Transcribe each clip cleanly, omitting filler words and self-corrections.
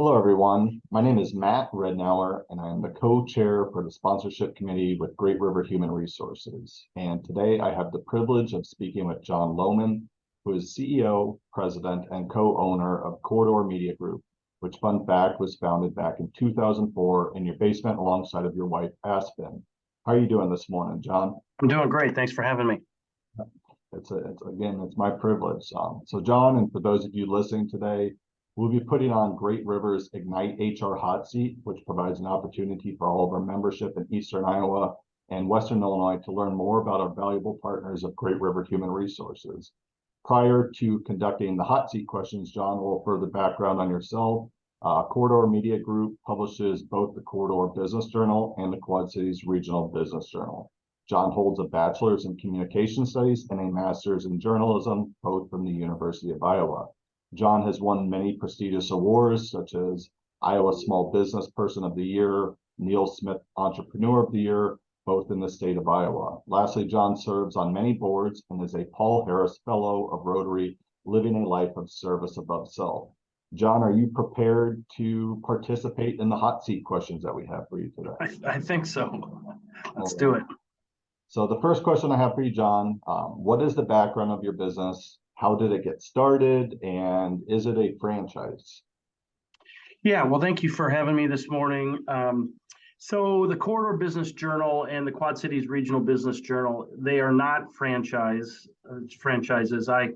Hello, everyone. My name is Matt Rednauer, and I am the co-chair for the sponsorship committee with Great River Human Resources. And today I have the privilege of speaking with John Loman, who is CEO, president, and co-owner of Corridor Media Group, which, fun fact, was founded back in 2004 in your basement alongside of your wife, Aspen. How are you doing this morning, John? I'm doing great. Thanks for having me. It's my privilege. So John, and for those of you listening today, we'll be putting on Great River's Ignite HR Hot Seat, which provides an opportunity for all of our membership in Eastern Iowa and Western Illinois to learn more about our valuable partners of Great River Human Resources. Prior to conducting the hot seat questions, John, a little further background on yourself. Corridor Media Group publishes both the Corridor Business Journal and the Quad Cities Regional Business Journal. John holds a bachelor's in communication studies and a master's in journalism, both from the University of Iowa. John has won many prestigious awards, such as Iowa Small Business Person of the Year, Neil Smith Entrepreneur of the Year, both in the state of Iowa. Lastly, John serves on many boards and is a Paul Harris Fellow of Rotary, living a life of service above self. John, are you prepared to participate in the hot seat questions that we have for you today? I think so. Let's do it. So the first question I have for you, John, what is the background of your business? How did it get started? And is it a franchise? Yeah, well, thank you for having me this morning. So the Corridor Business Journal and the Quad Cities Regional Business Journal, they are not franchises. I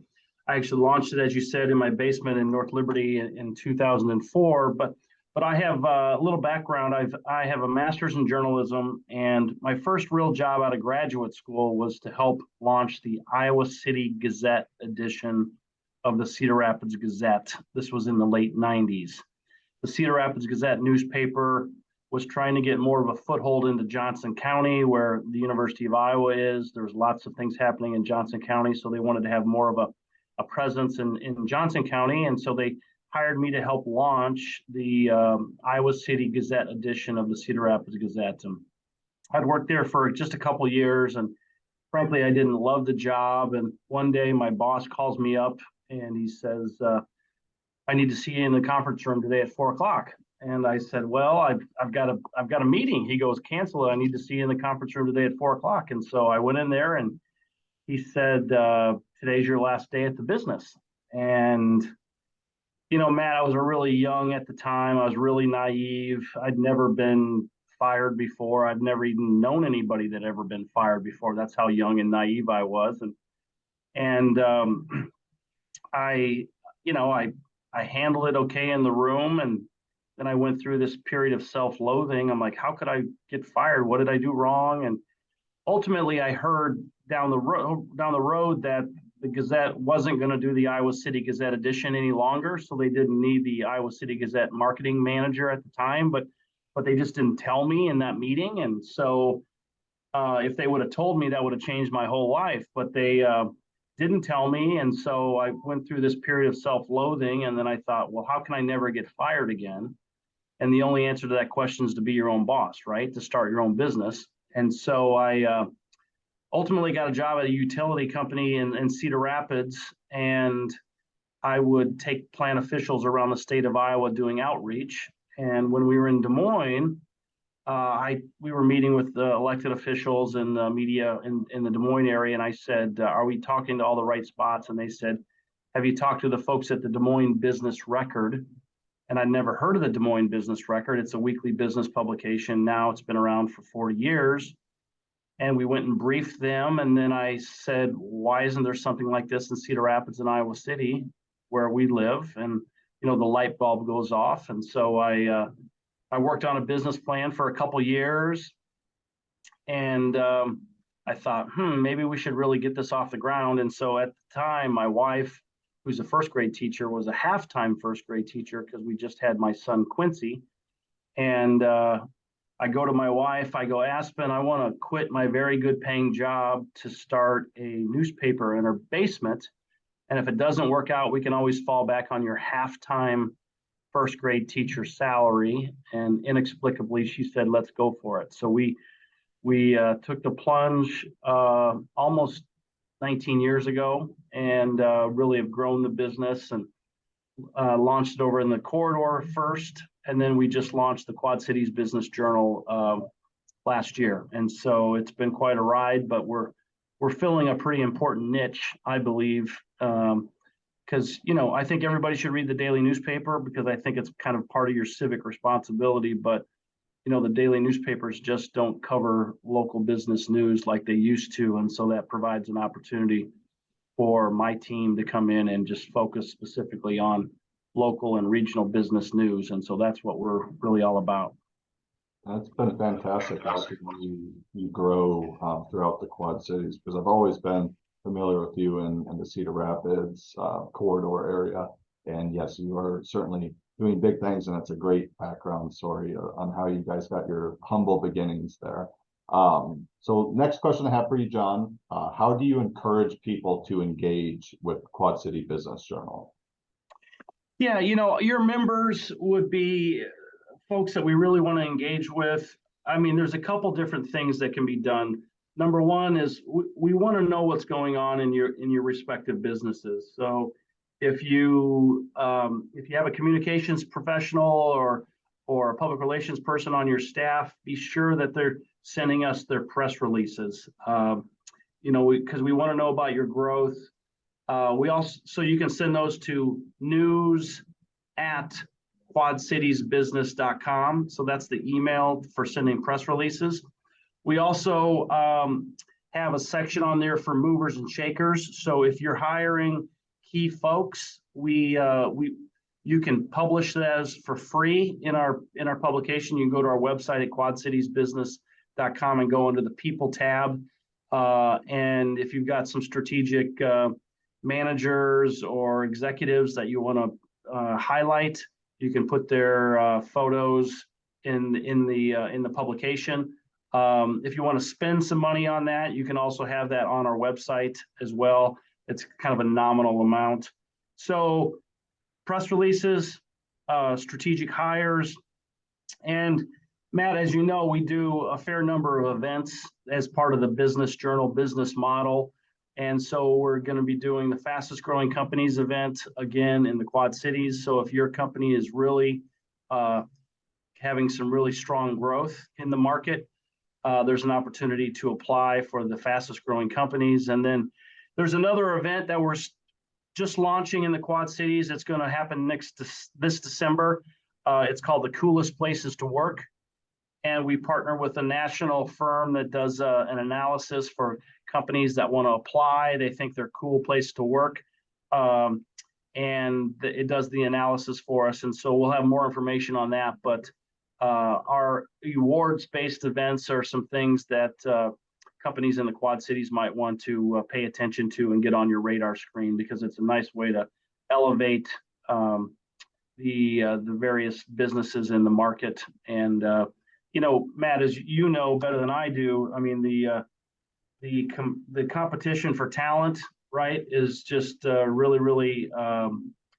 actually launched it, as you said, in my basement in North Liberty in 2004, but I have a little background. I have a master's in journalism, and my first real job out of graduate school was to help launch the Iowa City Gazette edition of the Cedar Rapids Gazette. This was in the late 90s. The Cedar Rapids Gazette newspaper was trying to get more of a foothold into Johnson County, where the University of Iowa is. There was lots of things happening in Johnson County, so they wanted to have more of a presence in Johnson County, and so they hired me to help launch the Iowa City Gazette edition of the Cedar Rapids Gazette. And I'd worked there for just a couple of years, and frankly, I didn't love the job. And one day my boss calls me up and he says, I need to see you in the conference room today at 4 o'clock. And I said, well, I've got a meeting. He goes, cancel it. I need to see you in the conference room today at 4 o'clock. And so I went in there and he said, today's your last day at the business. And Matt, I was really young at the time. I was really naive. I'd never been fired before. I've never even known anybody that ever been fired before. That's how young and naive I was. And I handled it okay in the room. And then I went through this period of self-loathing. I'm like, how could I get fired? What did I do wrong? And ultimately, I heard down the road that the Gazette wasn't going to do the Iowa City Gazette edition any longer, so they didn't need the Iowa City Gazette marketing manager at the time, but they just didn't tell me in that meeting. And so if they would have told me, that would have changed my whole life, but they didn't tell me. And so I went through this period of self-loathing, and then I thought, well, how can I never get fired again? And the only answer to that question is to be your own boss, right? To start your own business. And so I ultimately got a job at a utility company in Cedar Rapids, and I would take plant officials around the state of Iowa doing outreach. And when we were in Des Moines, we were meeting with the elected officials and the media in the Des Moines area, and I said, are we talking to all the right spots? And they said, have you talked to the folks at the Des Moines Business Record? And I'd never heard of the Des Moines Business Record. It's a weekly business publication. Now it's been around for 40 years. And we went and briefed them. And then I said, why isn't there something like this in Cedar Rapids and Iowa City where we live? And, the light bulb goes off. And so I worked on a business plan for a couple years. And I thought, maybe we should really get this off the ground. And so at the time, my wife, who's a first grade teacher, was a half-time first grade teacher because we just had my son Quincy. And I go to my wife, I go, Aspen, I want to quit my very good paying job to start a newspaper in our basement. And if it doesn't work out, we can always fall back on your half-time first grade teacher salary. And inexplicably, she said, let's go for it. So we took the plunge almost 19 years ago and really have grown the business. And launched it over in the corridor first, and then we just launched the Quad Cities Business Journal last year. And so it's been quite a ride, but we're filling a pretty important niche, I believe, because I think everybody should read the daily newspaper because I think it's kind of part of your civic responsibility. But the daily newspapers just don't cover local business news like they used to, and so that provides an opportunity for my team to come in and just focus specifically on local and regional business news. And so that's what we're really all about. That's been fantastic watching you grow throughout the Quad Cities, because I've always been familiar with you in the Cedar Rapids corridor area. And yes, you are certainly doing big things, and it's a great background story on how you guys got your humble beginnings there. So next question I have for you, John, how do you encourage people to engage with Quad City Business Journal? Yeah, your members would be folks that we really want to engage with. I mean, there's a couple different things that can be done. Number one is we want to know what's going on in your respective businesses. So if you have a communications professional or a public relations person on your staff, be sure that they're sending us their press releases. Because we want to know about your growth. So you can send those to news@quadcitiesbusiness.com. So that's the email for sending press releases. We also have a section on there for movers and shakers. So if you're hiring key folks, you can publish those for free in our publication. You can go to our website at quadcitiesbusiness.com and go under the people tab. And if you've got some strategic managers or executives that you want to highlight, you can put their photos in the publication. If you want to spend some money on that, you can also have that on our website as well. It's kind of a nominal amount. So press releases, strategic hires, and Matt, as you know, we do a fair number of events as part of the Business Journal business model. And so we're going to be doing the fastest growing companies event again in the Quad Cities. So if your company is really having some really strong growth in the market, there's an opportunity to apply for the fastest growing companies. And then there's another event that we're just launching in the Quad Cities. It's going to happen this December. It's called the Coolest Places to Work. And we partner with a national firm that does an analysis for companies that want to apply. They think they're a cool place to work. And it does the analysis for us. And so we'll have more information on that. But our awards-based events are some things that companies in the Quad Cities might want to pay attention to and get on your radar screen, because it's a nice way to elevate the various businesses in the market. And Matt, as you know better than I do, I mean, the competition for talent, right, is just really, really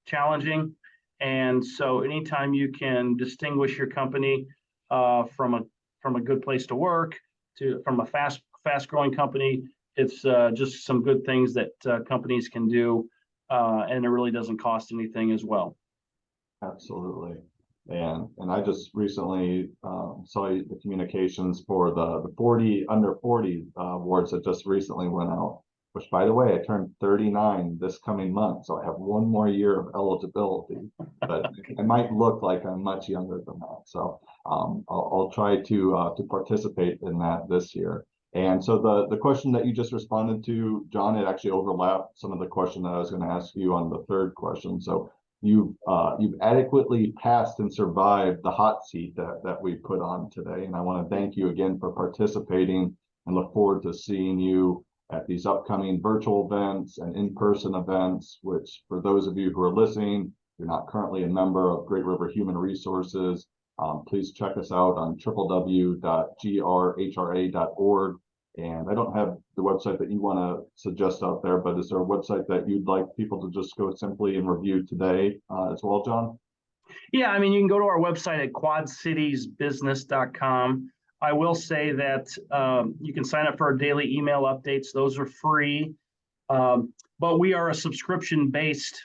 challenging. And so anytime you can distinguish your company from a good place to work from a fast growing company, it's just some good things that companies can do, and it really doesn't cost anything as well. Absolutely. And I just recently saw the communications for the 40 under 40 awards that just recently went out, which, by the way, I turned 39 this coming month, so I have one more year of eligibility, but I might look like I'm much younger than that. So I'll try to participate in that this year. And so the question that you just responded to, John, it actually overlapped some of the question that I was going to ask you on the third question. So you've adequately passed and survived the hot seat that we put on today. And I want to thank you again for participating and look forward to seeing you at these upcoming virtual events and in-person events, which for those of you who are listening, you're not currently a member of Great River Human Resources, please check us out on www.grhra.org. And I don't have the website that you want to suggest out there, but is there a website that you'd like people to just go simply and review today as well, John? Yeah, I mean, you can go to our website at quadcitiesbusiness.com. I will say that you can sign up for our daily email updates. Those are free. But we are a subscription-based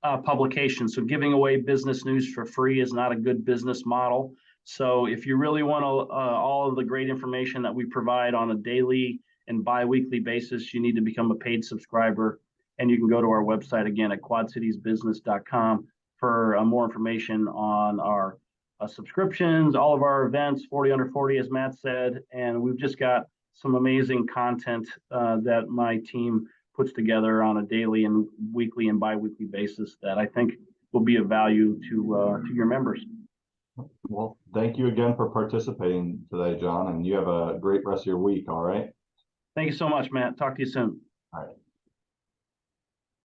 publication. So giving away business news for free is not a good business model. So if you really want all of the great information that we provide on a daily and bi-weekly basis, you need to become a paid subscriber. And you can go to our website again at quadcitiesbusiness.com for more information on our subscriptions, all of our events, 40 under 40, as Matt said. And we've just got some amazing content that my team puts together on a daily and weekly and bi-weekly basis that I think will be of value to your members. Well, thank you again for participating today, John, and you have a great rest of your week. All right. Thank you so much, Matt. Talk to you soon. All right.